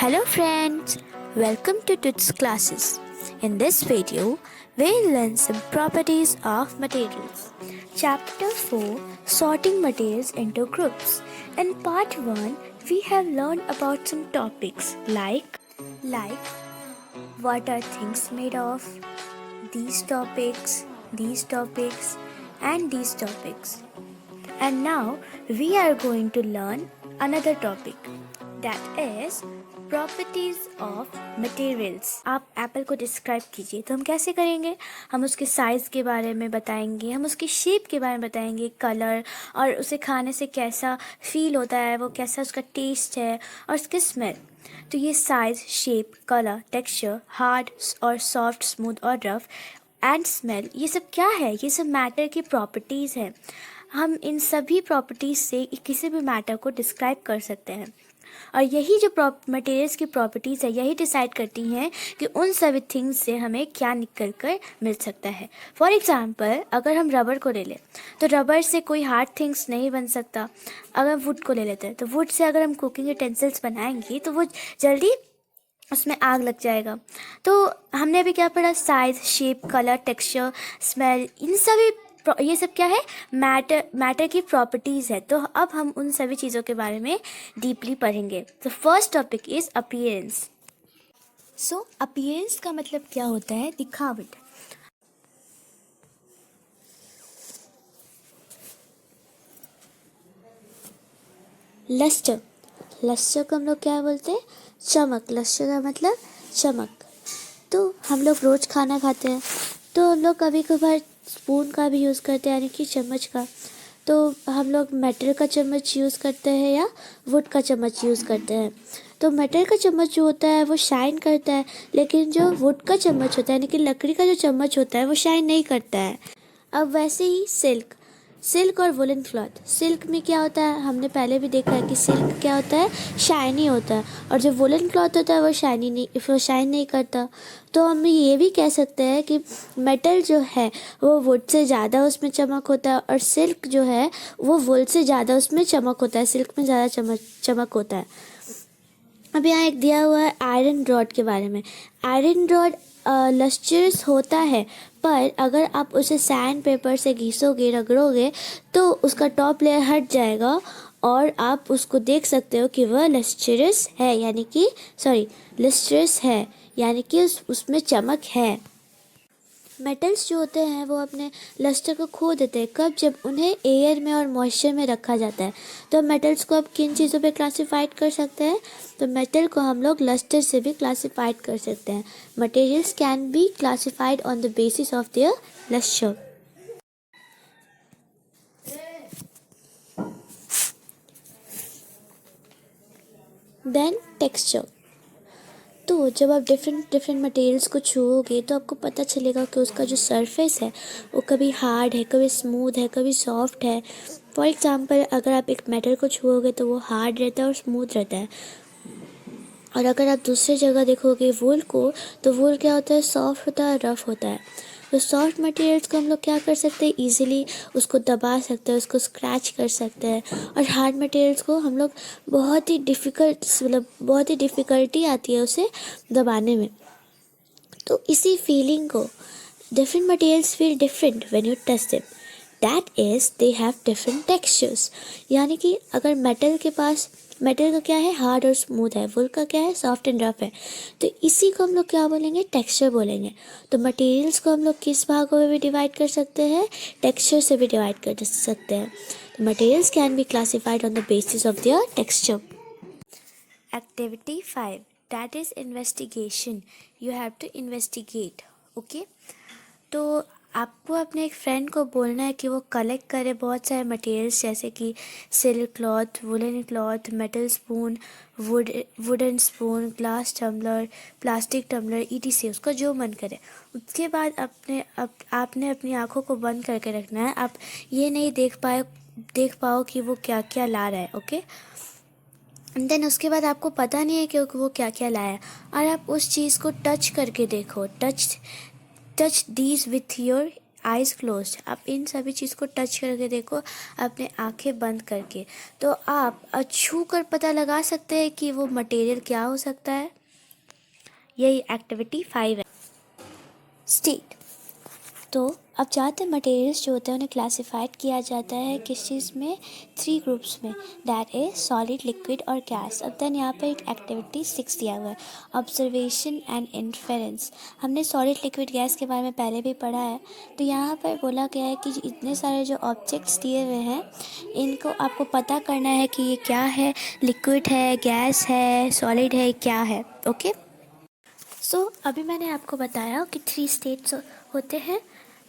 Hello friends, welcome to Tuts classes. In this video, we'll learn some properties of materials. Chapter 4, Sorting materials into groups. In part 1, we have learned about some topics like what are things made of, these topics, and these topics. And now we are going to learn another topic, that is properties of materials. आप Apple को describe कीजिए. तो हम कैसे करेंगे? हम उसके size के बारे में बताएंगे, हम उसकी शेप के बारे में बताएंगे, कलर और उसे खाने से कैसा फील होता है, वो कैसा उसका टेस्ट है और उसकी स्मेल. तो ये size, shape, colour, texture, hard और सॉफ्ट, स्मूथ और रफ एंड स्मेल, ये सब क्या है? ये सब मैटर की प्रॉपर्टीज़ हैं. हम इन सभी प्रॉपर्टीज़ से किसी भी मैटर को डिस्क्राइब कर सकते हैं और यही जो मटेरियल्स की प्रॉपर्टीज़ है यही डिसाइड करती हैं कि उन सभी थिंग्स से हमें क्या निकल कर मिल सकता है. फॉर एग्ज़ाम्पल, अगर हम रबर को ले लें तो रबर से कोई हार्ड थिंग्स नहीं बन सकता. अगर वुड को ले लेते हैं तो वुड से अगर हम कुकिंग यूटेंसिल्स बनाएंगे तो वो जल्दी उसमें आग लग जाएगा. तो हमने अभी क्या पढ़ा? Size, shape, colour, texture, smell, इन सभी ये सब क्या है? मैटर की प्रॉपर्टीज़ है. तो अब हम उन सभी चीज़ों के बारे में डीपली पढ़ेंगे. तो first topic is appearance. So appearance का मतलब क्या होता है? दिखावट. लस्टर. लस्टर को हम लोग क्या बोलते हैं? चमक. लस्टर का मतलब चमक. तो हम लोग रोज़ खाना खाते हैं तो हम लोग कभी कभार स्पून का भी यूज़ करते हैं, यानी कि चम्मच का. तो हम लोग मेटल का चम्मच यूज़ करते हैं या वुड का चम्मच यूज़ करते हैं. तो मेटल का चम्मच जो होता है वो शाइन करता है, लेकिन जो वुड का चम्मच होता है यानी कि लकड़ी का जो चम्मच होता है वो शाइन नहीं करता है. अब वैसे ही सिल्क और वुलन क्लॉथ. सिल्क में क्या होता है? हमने पहले भी देखा है कि सिल्क क्या होता है? शाइनी होता है. और जो वुलन क्लॉथ होता है वो शाइन नहीं करता. तो हम ये भी कह सकते हैं कि मेटल जो है वो वुड से ज़्यादा उसमें चमक होता है और सिल्क जो है वो वुल से ज़्यादा उसमें चमक होता है. सिल्क में ज़्यादा चमक होता है. अब यहाँ एक दिया हुआ है आयरन रॉड के बारे में. आयरन रॉड लस्टरस होता है, पर अगर आप उसे सैंड पेपर से घिसोगे, रगड़ोगे तो उसका टॉप लेयर हट जाएगा और आप उसको देख सकते हो कि वह लस्टरस है, यानी कि उसमें चमक है. मेटल्स जो होते हैं वो अपने लस्टर को खो देते हैं. कब? जब उन्हें एयर में और मॉइस्चर में रखा जाता है. तो मेटल्स को अब किन चीज़ों पे क्लासिफाइड कर सकते हैं? तो मेटल को हम लोग लस्टर से भी क्लासिफाइड कर सकते हैं. Materials can be classified on the basis of their luster. Then texture. तो जब आप डिफरेंट मटेरियल्स को छुओगे तो आपको पता चलेगा कि उसका जो सरफेस है वो कभी हार्ड है, कभी स्मूथ है, कभी सॉफ्ट है. फॉर एग्ज़ाम्पल, अगर आप एक मेटल को छुओगे तो वो हार्ड रहता है और स्मूथ रहता है. और अगर आप दूसरी जगह देखोगे वूल को, तो वूल क्या होता है? सॉफ्ट होता है, रफ़ होता है. तो सॉफ्ट मटेरियल्स को हम लोग क्या कर सकते हैं? ईजिली उसको दबा सकते हैं, उसको स्क्रैच कर सकते हैं. और हार्ड मटेरियल्स को हम लोग बहुत ही डिफ़िकल्टी आती है उसे दबाने में. तो इसी फीलिंग को different materials feel different when you touch them. That is they have different textures. यानी कि अगर मेटल का क्या है? हार्ड और स्मूथ है. वुल का क्या है? सॉफ्ट एंड रफ है. तो इसी को हम लोग क्या बोलेंगे? टेक्सचर बोलेंगे. तो मटेरियल्स को हम लोग किस भागों में भी डिवाइड कर सकते हैं? टेक्सचर से भी डिवाइड कर सकते हैं. तो materials can be classified on the basis of there texture. Activity 5, that is investigation. You have to investigate. Okay? तो आपको अपने एक फ्रेंड को बोलना है कि वो कलेक्ट करे बहुत सारे मटेरियल्स, जैसे कि silk cloth, woollen cloth, metal spoon, wooden spoon, glass tumbler, plastic tumbler, ETC. उसका जो मन करे. उसके बाद आपने अपनी आँखों को बंद करके रखना है. आप ये नहीं देख पाओ कि वो क्या क्या ला रहा है. ओके? देन उसके बाद आपको पता नहीं है कि वो क्या क्या लाया है और आप उस चीज़ को टच करके देखो. Touch these with your eyes closed, आप इन सभी चीज़ को टच करके देखो अपने आंखें बंद करके, तो आप छू कर पता लगा सकते हैं कि वो मटेरियल क्या हो सकता है। यही एक्टिविटी 5 है। स्टेट। तो अब ज़्यादातर मटेरियल्स जो होते हैं उन्हें क्लासिफाइड किया जाता है किस चीज़ में, 3 ग्रुप्स में, दैट इज सॉलिड, लिक्विड और गैस। अब देन यहाँ पर एक एक्टिविटी 6 दिया हुआ है, ऑब्जर्वेशन एंड इन्फेरेंस। हमने सॉलिड, लिक्विड, गैस के बारे में पहले भी पढ़ा है। तो यहाँ पर बोला गया है कि इतने सारे जो ऑब्जेक्ट्स दिए हुए हैं इनको आपको पता करना है कि ये क्या है, लिक्विड है, गैस है, सॉलिड है, क्या है। ओके, सो अभी मैंने आपको बताया कि 3 स्टेट्स होते हैं,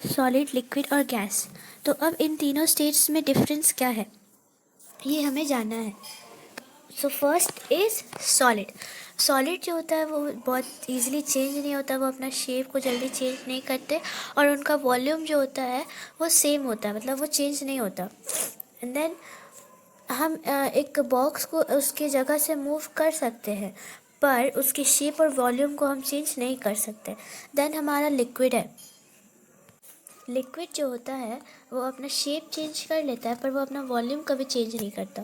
सॉलिड, लिक्विड और गैस। तो अब इन तीनों स्टेट्स में डिफरेंस क्या है ये हमें जानना है। So first is solid. Solid जो होता है वो बहुत ईजिली चेंज नहीं होता, वो अपना शेप को जल्दी चेंज नहीं करते और उनका वॉल्यूम जो होता है वो सेम होता है, मतलब वो चेंज नहीं होता। एंड देन हम एक बॉक्स को उसकी जगह से मूव कर सकते हैं पर उसकी शेप और वॉल्यूम को हम चेंज नहीं कर सकते। देन हमारा लिक्विड है। लिक्विड जो होता है वो अपना शेप चेंज कर लेता है पर वो अपना वॉल्यूम कभी चेंज नहीं करता।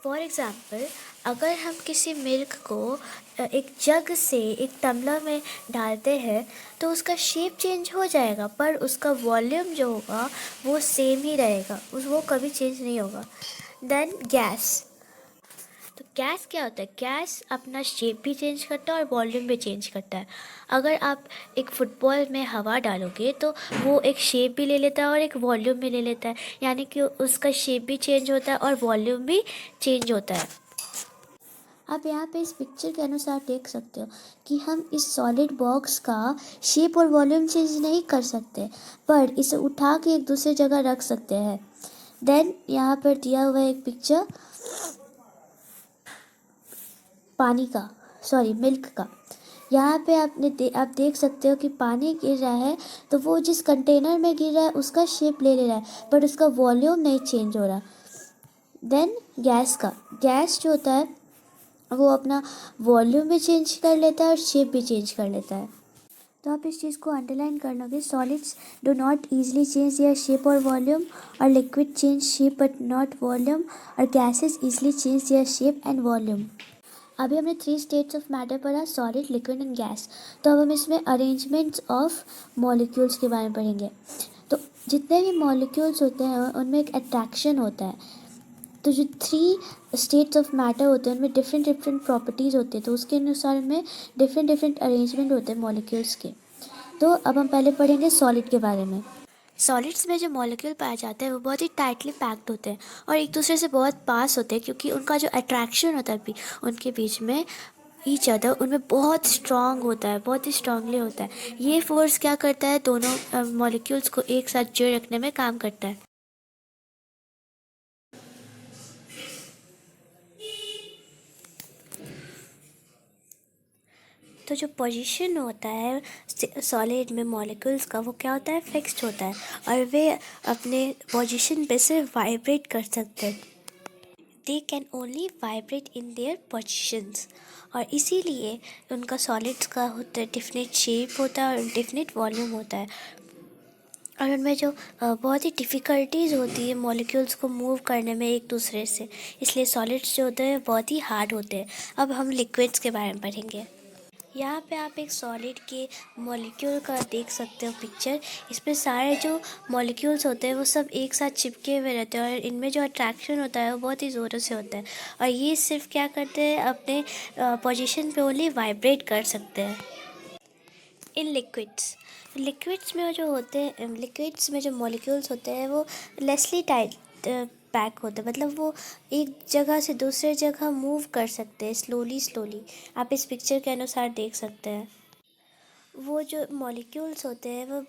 फॉर एग्ज़ाम्पल, अगर हम किसी मिल्क को एक जग से एक टम्बलर में डालते हैं तो उसका शेप चेंज हो जाएगा पर उसका वॉल्यूम जो होगा वो सेम ही रहेगा, वो कभी चेंज नहीं होगा। Then gas. तो गैस क्या होता है, गैस अपना शेप भी चेंज करता है और वॉल्यूम भी चेंज करता है। अगर आप एक फुटबॉल में हवा डालोगे तो वो एक शेप भी ले लेता है और एक वॉल्यूम भी ले लेता है, यानी कि उसका शेप भी चेंज होता है और वॉल्यूम भी चेंज होता है। आप यहाँ पे इस पिक्चर के अनुसार देख सकते हो कि हम इस सॉलिड बॉक्स का शेप और वॉल्यूम चेंज नहीं कर सकते पर इसे उठा के एक दूसरी जगह रख सकते हैं। देन यहाँ पर दिया हुआ है एक पिक्चर पानी का, सॉरी मिल्क का। यहाँ पे आप देख सकते हो कि पानी गिर रहा है तो वो जिस कंटेनर में गिर रहा है उसका शेप ले ले रहा है बट उसका वॉल्यूम नहीं चेंज हो रहा। देन गैस जो होता है वो अपना वॉल्यूम भी चेंज कर लेता है और शेप भी चेंज कर लेता है। तो आप इस चीज़ को अंडरलाइन कर लोगे, solids do not easily change their shape और वॉल्यूम, और liquid change shape but not volume, और gases easily change their shape and volume. अभी हमने 3 स्टेट्स ऑफ मैटर पढ़ा, सॉलिड, लिक्विड एंड गैस। तो अब हम इसमें अरेंजमेंट्स ऑफ मॉलिक्यूल्स के बारे में पढ़ेंगे। तो जितने भी मॉलिक्यूल्स होते हैं उनमें एक अट्रैक्शन होता है। तो जो 3 स्टेट्स ऑफ मैटर होते हैं उनमें डिफरेंट डिफरेंट प्रॉपर्टीज़ होती है, तो उसके अनुसार उनमें डिफरेंट डिफरेंट अरेंजमेंट होते हैं मॉलिक्यूल्स के। तो अब हम पहले पढ़ेंगे सॉलिड के बारे में। सॉलिड्स में जो मॉलिक्यूल पाए जाते हैं वो बहुत ही टाइटली पैक्ड होते हैं और एक दूसरे से बहुत पास होते हैं क्योंकि उनका जो अट्रैक्शन होता है उनके बीच में ईच अदर उनमें बहुत स्ट्रॉन्ग होता है, बहुत ही स्ट्रांगली होता है। ये फोर्स क्या करता है, दोनों मॉलिक्यूल्स को एक साथ जोड़ रखने में काम करता है। तो जो पोजीशन होता है सॉलिड में मॉलिक्यूल्स का वो क्या होता है, फिक्स्ड होता है और वे अपने पोजीशन पे से वाइब्रेट कर सकते हैं। They can only vibrate in their positions, और इसीलिए उनका सॉलिड्स का होता है डिफिनेट शेप होता है और डिफिनेट वॉल्यूम होता है। और उनमें जो बहुत ही डिफ़िकल्टीज़ होती है मॉलिक्यूल्स को मूव करने में एक दूसरे से, इसलिए सॉलिड्स जो होते हैं बहुत ही हार्ड होते हैं। अब हम लिक्विड्स के बारे में पढ़ेंगे। यहाँ पे आप एक सॉलिड के मॉलिक्यूल का देख सकते हो पिक्चर। इसमें सारे जो मॉलिक्यूल्स होते हैं वो सब एक साथ चिपके हुए रहते हैं और इनमें जो अट्रैक्शन होता है वो बहुत ही ज़ोरों से होता है और ये सिर्फ क्या करते हैं, अपने पोजीशन पे ओनली वाइब्रेट कर सकते हैं। इन लिक्विड्स में जो होते हैं, लिक्विड्स में जो मॉलिक्यूल्स होते हैं वो लेसली टाइट पैक होते हैं, मतलब वो एक जगह से दूसरे जगह मूव कर सकते हैं स्लोली। आप इस पिक्चर के अनुसार देख सकते हैं। वो जो मॉलिक्यूल्स होते हैं वो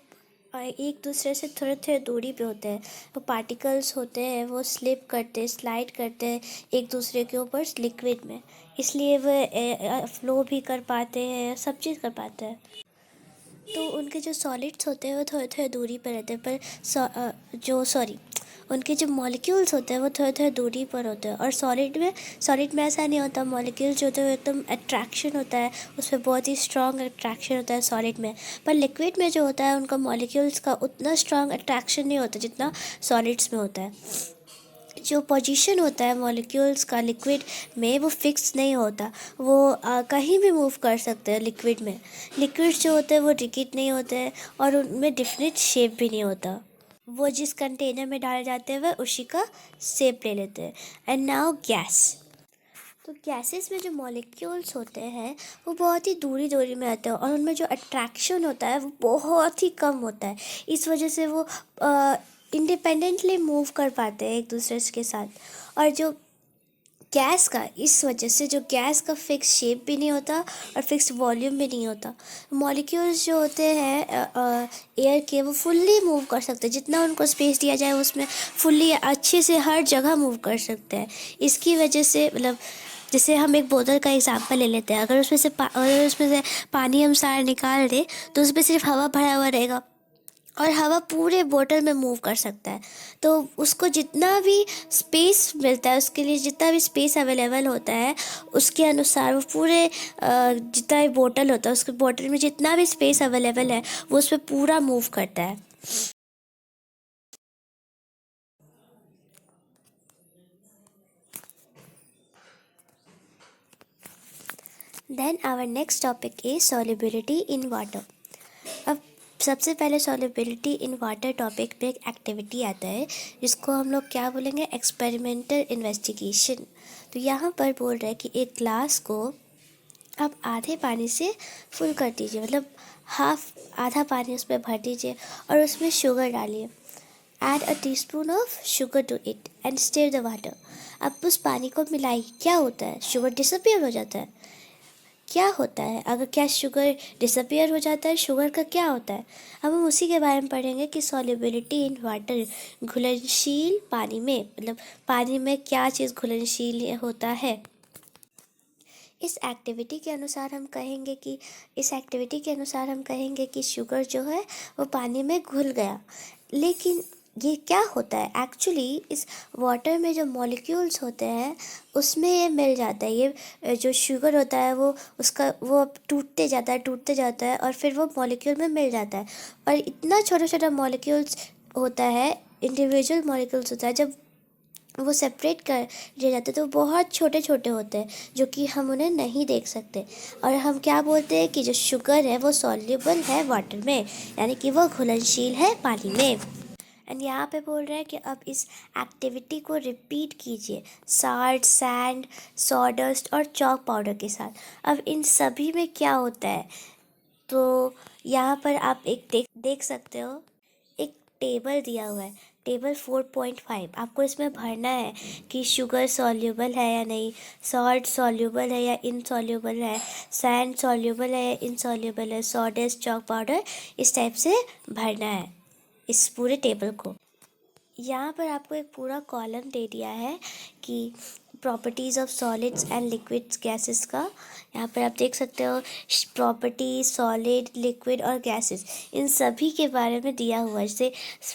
एक दूसरे से थोड़े थोड़े दूरी पे होते हैं। वो पार्टिकल्स होते हैं वो स्लिप करते हैं, स्लाइड करते हैं एक दूसरे के ऊपर लिक्विड में, इसलिए वो फ्लो भी कर पाते हैं, सब चीज़ कर पाते हैं। तो उनके जो सॉलिड्स होते हैं वो थोड़े थोड़े दूरी पर रहते हैं, पर उनके जो मॉलिक्यूल्स होते हैं वो थोड़े थोड़े दूरी पर होते हैं। और सॉलिड में ऐसा नहीं होता। मॉलिक्यूल्स जो होते हैं एकदम अट्रैक्शन होता है, उसमें बहुत ही स्ट्रॉन्ग अट्रैक्शन होता है सॉलिड में। पर लिक्विड में जो होता है उनका मॉलिक्यूल्स का उतना स्ट्रॉन्ग अट्रैक्शन नहीं होता जितना सॉलिड्स में होता है। जो पोजीशन होता है मॉलिक्यूल्स का लिक्विड में वो फिक्स नहीं होता। वो कहीं भी मूव कर सकते हैं लिक्विड में। लिक्विड्स जो होते हैं वो रिगिड नहीं होते हैं और उनमें डिफिनिट शेप भी नहीं होता। वो जिस कंटेनर में डाले जाते हैं वह उसी का शेप ले लेते हैं। And now gas. तो गैसेस में जो मॉलिक्यूल्स होते हैं वो बहुत ही दूरी दूरी में आते हैं और उनमें जो अट्रैक्शन होता है वो बहुत ही कम होता है। इस वजह से वो इंडिपेंडेंटली मूव कर पाते हैं एक दूसरे के साथ। और जो गैस का, इस वजह से जो गैस का फिक्स शेप भी नहीं होता और फिक्स वॉल्यूम भी नहीं होता। मॉलिक्यूल्स जो होते हैं एयर के वो फुल्ली मूव कर सकते हैं। जितना उनको स्पेस दिया जाए उसमें फुल्ली अच्छे से हर जगह मूव कर सकते हैं। इसकी वजह से मतलब जैसे हम एक बोतल का एग्जांपल ले लेते हैं। अगर उसमें से पानी हम सारा निकाल दें तो उसमें सिर्फ हवा भरा हुआ रहेगा और हवा पूरे बोतल में मूव कर सकता है। तो उसको जितना भी स्पेस मिलता है, उसके लिए जितना भी स्पेस अवेलेबल होता है उसके अनुसार वो पूरे जितना भी बोतल होता है उसके बोतल में जितना भी स्पेस अवेलेबल है वो उस पर पूरा मूव करता है। Then our next topic is solubility in water. अब सबसे पहले सॉल्युबिलिटी इन वाटर टॉपिक में एक एक्टिविटी आता है जिसको हम लोग क्या बोलेंगे, एक्सपेरिमेंटल इन्वेस्टिगेशन। तो यहाँ पर बोल रहे हैं कि एक ग्लास को आप आधे पानी से फुल कर दीजिए, मतलब आधा पानी उस पर भर दीजिए और उसमें शुगर डालिए। Add a teaspoon of sugar to it and stir the water। अब उस पानी को मिलाइए। क्या होता है, शुगर डिसअपियर हो जाता है। क्या होता है अगर क्या शुगर डिसअपियर हो जाता है, शुगर का क्या होता है। अब हम उसी के बारे में पढ़ेंगे कि सॉल्युबिलिटी इन वाटर, घुलनशील पानी में, मतलब पानी में क्या चीज़ घुलनशील होता है। इस एक्टिविटी के अनुसार हम कहेंगे कि शुगर जो है वो पानी में घुल गया। लेकिन ये क्या होता है एक्चुअली, इस वाटर में जो मॉलिक्यूल्स होते हैं उसमें ये मिल जाता है। ये जो शुगर होता है वो टूटते जाता है और फिर वो मॉलिक्यूल में मिल जाता है। और इतना छोटा छोटा मॉलिक्यूल्स होता है, इंडिविजुअल मॉलिक्यूल्स होता है। जब वो सेपरेट कर दिए जाते हैं तो बहुत छोटे छोटे होते हैं जो कि हम उन्हें नहीं देख सकते। और हम क्या बोलते हैं कि जो शुगर है वो सॉल्युबल है वाटर में, यानी कि वो घुलनशील है पानी में। एंड यहाँ पे बोल रहे हैं कि अब इस एक्टिविटी को रिपीट कीजिए साल्ट, सैंड, सॉडस्ट और चॉक पाउडर के साथ। अब इन सभी में क्या होता है, तो यहाँ पर आप एक देख सकते हो, एक टेबल दिया हुआ है, टेबल 4.5। आपको इसमें भरना है कि शुगर सॉल्युबल है या नहीं, सॉल्ट सॉल्युबल है या इनसॉल्युबल है, सैंड सॉल्युबल है या इनसॉल्युबल है, सॉडस्ट, चॉक पाउडर, इस टाइप से भरना है इस पूरे टेबल को। यहाँ पर आपको एक पूरा कॉलम दे दिया है कि properties of solids and liquids gases का। यहाँ पर आप देख सकते हो प्रॉपर्टी, सॉलिड, लिक्विड और गैसेस, इन सभी के बारे में दिया हुआ है। जैसे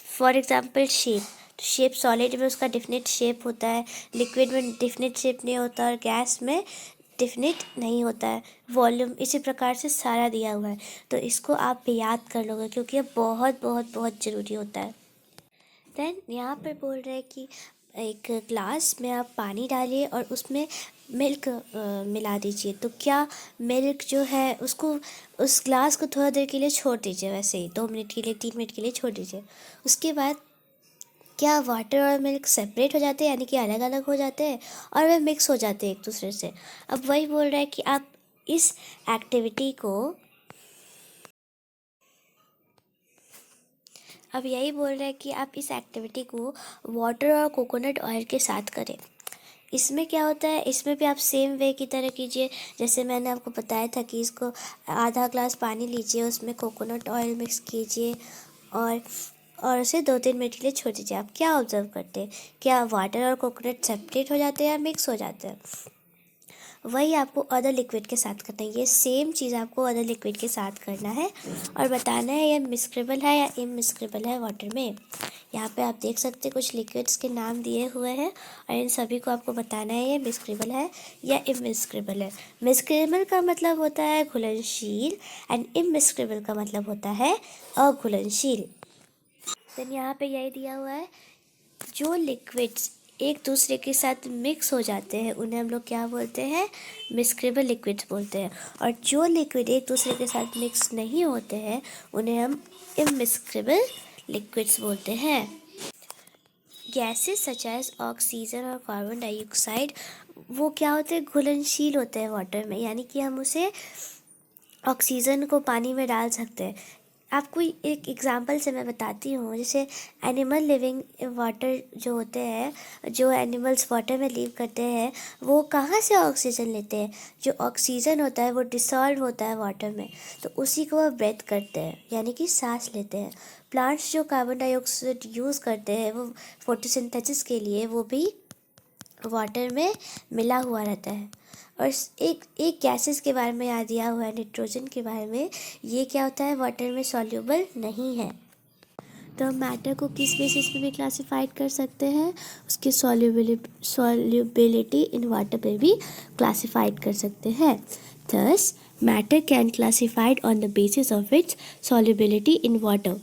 फॉर एग्जांपल शेप, तो शेप सॉलिड में उसका डिफिनिट शेप होता है, लिक्विड में डिफिनिट शेप नहीं होता और गैस में डिफिनिट नहीं होता है। वॉल्यूम इसी प्रकार से सारा दिया हुआ है। तो इसको आप याद कर लोगे क्योंकि ये बहुत बहुत बहुत ज़रूरी होता है। देन यहाँ पर बोल रहे हैं कि एक ग्लास में आप पानी डालिए और उसमें मिल्क मिला दीजिए। तो क्या मिल्क जो है उसको, उस ग्लास को थोड़ा देर के लिए छोड़ दीजिए, वैसे ही 2 मिनट के लिए, 3 मिनट के लिए छोड़ दीजिए। उसके बाद क्या वाटर और मिल्क सेपरेट हो जाते हैं, यानी कि अलग अलग हो जाते हैं और वे मिक्स हो जाते हैं एक दूसरे से। अब वही बोल रहा है कि आप इस एक्टिविटी को अब यही बोल रहे हैं कि आप इस एक्टिविटी को वाटर और कोकोनट ऑयल के साथ करें। इसमें क्या होता है, इसमें भी आप सेम वे की तरह कीजिए जैसे मैंने आपको बताया था कि इसको आधा ग्लास पानी लीजिए, उसमें कोकोनट ऑयल मिक्स कीजिए और उसे 2-3 मिनट के लिए छोड़ दीजिए। आप क्या ऑब्जर्व करते हैं, क्या वाटर और कोकोनट सेपरेट हो जाते हैं या मिक्स हो जाते हैं। वही आपको अदर लिक्विड के साथ करना है। ये सेम चीज़ आपको अदर लिक्विड के साथ करना है और बताना है ये मिक्सेबल है या इमिक्सेबल है वाटर में। यहाँ पे आप देख सकते हैं कुछ लिक्विड्स के नाम दिए हुए हैं और इन सभी को आपको बताना है ये मिक्सेबल है या इमिक्सेबल है। मिक्सेबल का मतलब होता है घुलनशील एंड इमिक्सेबल का मतलब होता है अघुलनशील। देन यहाँ पे यही दिया हुआ है, जो लिक्विड्स एक दूसरे के साथ मिक्स हो जाते हैं उन्हें हम लोग क्या बोलते हैं, मिक्सेबल लिक्विड्स बोलते हैं। और जो लिक्विड एक दूसरे के साथ मिक्स नहीं होते हैं उन्हें हम इमिक्सेबल लिक्विड्स बोलते हैं। गैसेस सच एज ऑक्सीजन और कार्बन डाइऑक्साइड वो क्या होते हैं, घुलनशील होते हैं वाटर में, यानी कि हम उसे ऑक्सीजन को पानी में डाल सकते हैं। आपको एक एग्जांपल से मैं बताती हूँ, जैसे एनिमल लिविंग वाटर जो होते हैं, जो एनिमल्स वाटर में लिव करते हैं वो कहाँ से ऑक्सीजन लेते हैं, जो ऑक्सीजन होता है वो डिसॉल्व होता है वाटर में, तो उसी को वो ब्रेथ करते हैं यानी कि सांस लेते हैं। प्लांट्स जो कार्बन डाइऑक्साइड यूज़ करते हैं वो फोटोसिंथेसिस के लिए, वो भी वाटर में मिला हुआ रहता है। और एक गैसेस के बारे में याद दिया हुआ है, नाइट्रोजन के बारे में, ये क्या होता है, वाटर में सॉल्युबल नहीं है। तो हम मैटर को किस बेसिस पे भी क्लासिफाइड कर सकते हैं, उसकी सॉल्युबिलिटी इन वाटर पे भी क्लासिफाइड कर सकते हैं। Thus matter can classified on the basis of its solubility in water.